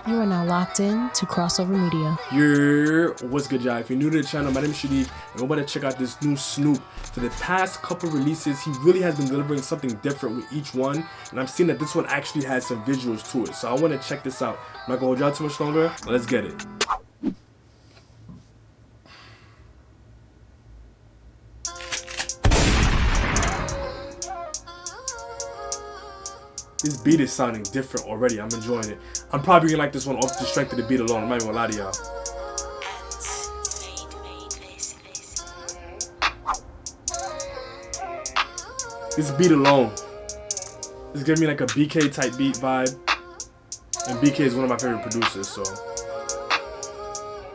You are now locked in to Crossover Media. What's good, y'all? If you're new to the channel, my name is Shadi, and we're about to check out this new Snoop. For the past couple releases, he really has been delivering something different with each one, and I'm seeing that this one actually has some visuals to it. So I want to check this out. I'm not gonna hold y'all too much longer. Let's get it. This beat is sounding different already. I'm enjoying it. I'm probably gonna like this one off the strength of the beat alone. I'm not even gonna lie to y'all. This beat alone is giving me like a BK type beat vibe. And BK is one of my favorite producers, so.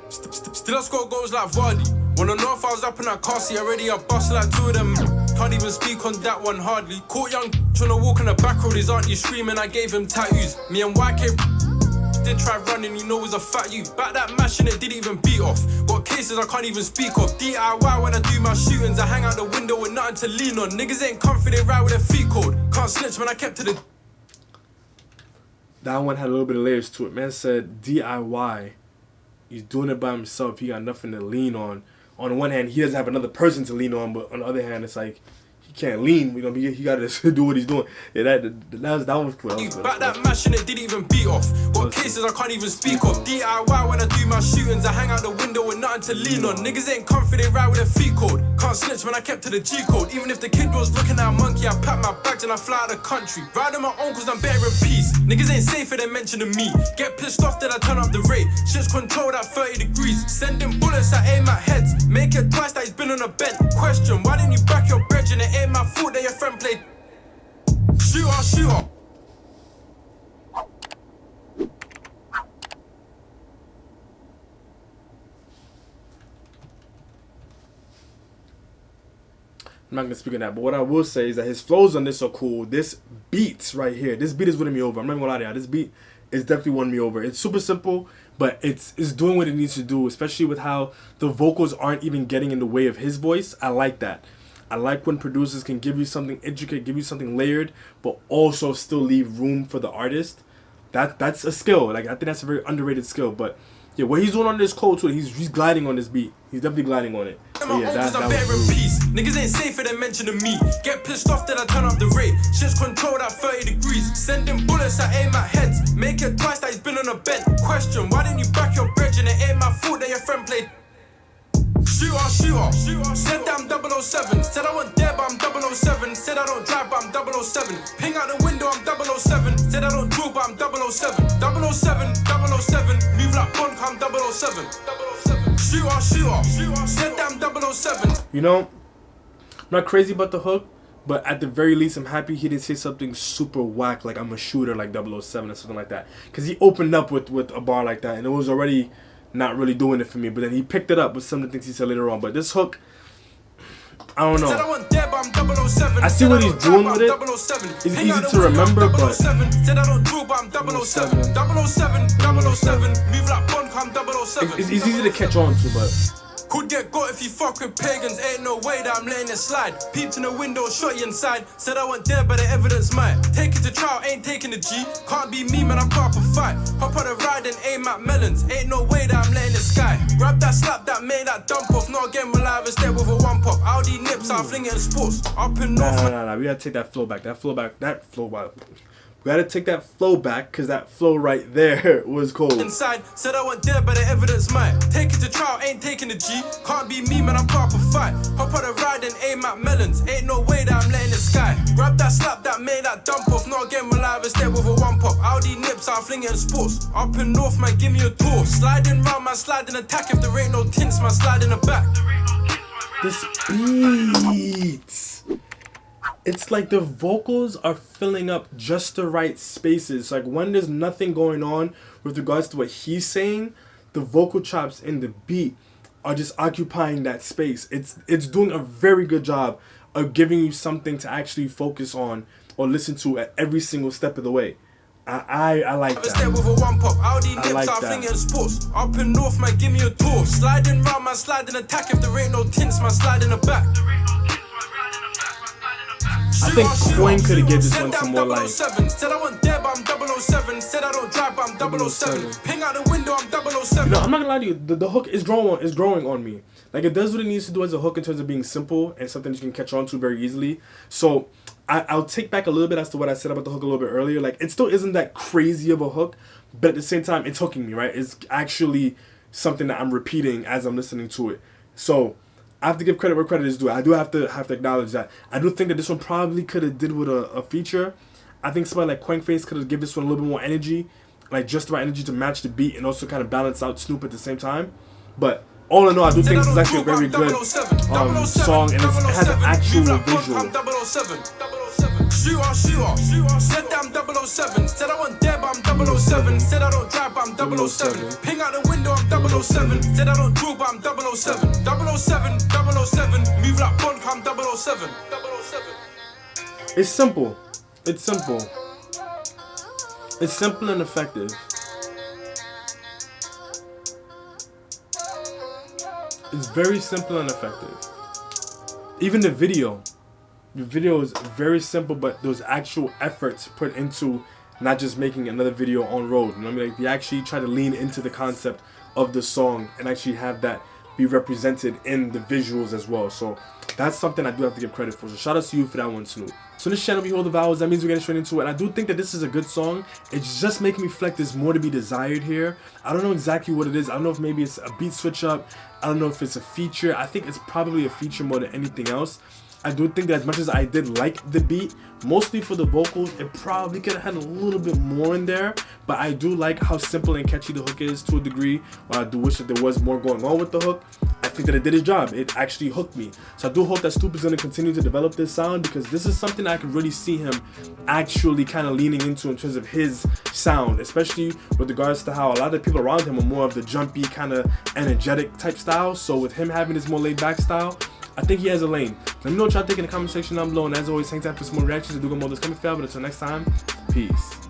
Still I score goals like Vardy. Wanna know if I was up in that car seat already? I bust like two of them. Can't even speak on that one hardly. Caught young trying to walk on the back road. His auntie screaming, I gave him tattoos. Me and YK did try running, you know it was a fat you. Back that mash and it didn't even beat off. Got cases I can't even speak of. DIY when I do my shootings. I hang out the window with nothing to lean on. Niggas ain't comfy, they ride with their feet cold. Can't snitch when I kept to the... That one had a little bit of layers to it. Man said DIY. He's doing it by himself. He got nothing to lean on. On one hand, he doesn't have another person to lean on, but on the other hand, it's like he can't lean. You know, he got to do what he's doing. Yeah, that was cool. Back that mash and it didn't even beat off. Got cases I can't even speak of. DIY when I do my shootings. I hang out the window with nothing to lean on. Niggas ain't comfy, they ride with their feet cold. Can't snitch when I kept to the G code. Even if the kid was looking at a monkey, I pack my bags and I fly out the country. Riding my own cause I'm better in peace. Niggas ain't safer than mentioning me. Get pissed off that I turn up the rate. Shit's controlled at 30 degrees. Sending bullets that aim at heads. Make it twice that he's been on a bent. Question, why didn't you back your bridge and it ain't my fault that your friend played? Shooter, shooter. I'm not gonna speak on that, but what I will say is that his flows on this are cool. This beat right here, this beat is winning me over. I'm not even gonna lie to y'all. This beat is definitely winning me over. It's super simple, but it's doing what it needs to do, especially with how the vocals aren't even getting in the way of his voice. I like that. I like when producers can give you something intricate, give you something layered, but also still leave room for the artist. That's a skill. Like, I think that's a very underrated skill. But yeah, what he's doing on this code too, he's gliding on this beat. He's definitely gliding on it. So yeah, that was peace. Niggas ain't safer than mentioning me. Get pissed off that I turn up the rate. Shit's controlled at 30 degrees. Sending bullets that aim at heads. Make it twice that he's been on a bent. Question, why didn't you back your bridge and it ain't my fault that your friend played? Shooter, shooter. Said that I'm 007. Said I want dead, but I'm 007. Said I don't drive, but I'm 007. Ping out the window, I'm 007. Said I don't drill, but I'm 007. 007, 007. Move like Bond, I'm 007. Shooter, shooter. Said that I'm 007. You know, I'm not crazy about the hook, but at the very least, I'm happy he didn't say something super whack like I'm a shooter like 007 or something like that. Because he opened up with a bar like that, and it was already not really doing it for me. But then he picked it up with some of the things he said later on. But this hook, I don't know. I see what he's doing with it. It's easy to remember, but 007. It's easy to catch on to, but could get got if you fuck with pagans. Ain't no way that I'm letting it slide. Peeped in the window, shot you inside. Said I want dead, but the evidence might. Take it to trial, ain't taking the G. Can't be me, man, I'm part of a fight. Hop on the ride and aim at melons. Ain't no way that I'm letting it sky. Grab that slap that made that dump off. Not again, we'll live instead with a one pop. Audi nips, I'll fling it in sports. Up in North. Nah. We gotta take that flow back. We gotta take that flow back, because that flow right there was cold. Inside, said I want dead, but the evidence might. Take it to trial, ain't taking the G. Can't be me, man, I'm part of a fight. Hop on the ride and aim at melons. Ain't no way that I'm letting it sky. Grab that slap that made that dump off. Not again, we'll live instead with a one pop. Audi nips, I'll fling it in sports. Up in North, man, give me a tour. Sliding round, man, sliding attack. If there ain't no tints, man, slide in the back. This beat, it's like the vocals are filling up just the right spaces. Like, when there's nothing going on with regards to what he's saying, the vocal chops in the beat are just occupying that space. It's doing a very good job of giving you something to actually focus on or listen to at every single step of the way. I like that. I like that. Up in North, man, give me a tour. Sliding round, man, sliding attack. If there ain't no tints, man, slide in the back. I think Coin could have given this one some more like. Said I want dead, but I'm 007. Said I don't drive, but I'm 007. Ping out the window, I'm 007. No, I'm not gonna lie to you. The hook is growing on me. Like, it does what it needs to do as a hook in terms of being simple and something that you can catch on to very easily. So I'll take back a little bit as to what I said about the hook a little bit earlier. Like, it still isn't that crazy of a hook, but at the same time, it's hooking me, right? It's actually something that I'm repeating as I'm listening to it. So I have to give credit where credit is due. I do have to acknowledge that. I do think that this one probably could have did with a feature. I think somebody like Quankface could have given this one a little bit more energy, like just the right energy to match the beat and also kind of balance out Snoop at the same time. But all in all, I do think this is actually a very good song, and it has an actual visual. Shooter, said that I'm 007. Said I want dead, but I'm 007. Said I don't drive, but I'm 007. Ping out the window, I'm 007. Said I don't draw, but I'm 007. 007, 007. Move like Bond, I'm 007. It's simple. It's simple. It's simple and effective. It's very simple and effective. Even the video is very simple, but those actual efforts put into not just making another video on road. You know what I mean? Like, they actually try to lean into the concept of the song and actually have that be represented in the visuals as well. So that's something I do have to give credit for. So shout out to you for that one, Snoop. So in this channel, we hold the vowels. That means we're getting straight into it. And I do think that this is a good song. It's just making me reflect there's more to be desired here. I don't know exactly what it is. I don't know if maybe it's a beat switch up. I don't know if it's a feature. I think it's probably a feature more than anything else. I do think that as much as I did like the beat, mostly for the vocals, it probably could have had a little bit more in there. But I do like how simple and catchy the hook is to a degree. While I do wish that there was more going on with the hook, I think that it did its job. It actually hooked me. So I do hope that Snoop is going to continue to develop this sound, because this is something I can really see him actually kind of leaning into in terms of his sound, especially with regards to how a lot of people around him are more of the jumpy, kind of energetic type style. So with him having this more laid back style, I think he has a lane. Let me know what y'all think in the comment section down below. And as always, thanks for some more reactions. I do got more of this coming. But until next time, peace.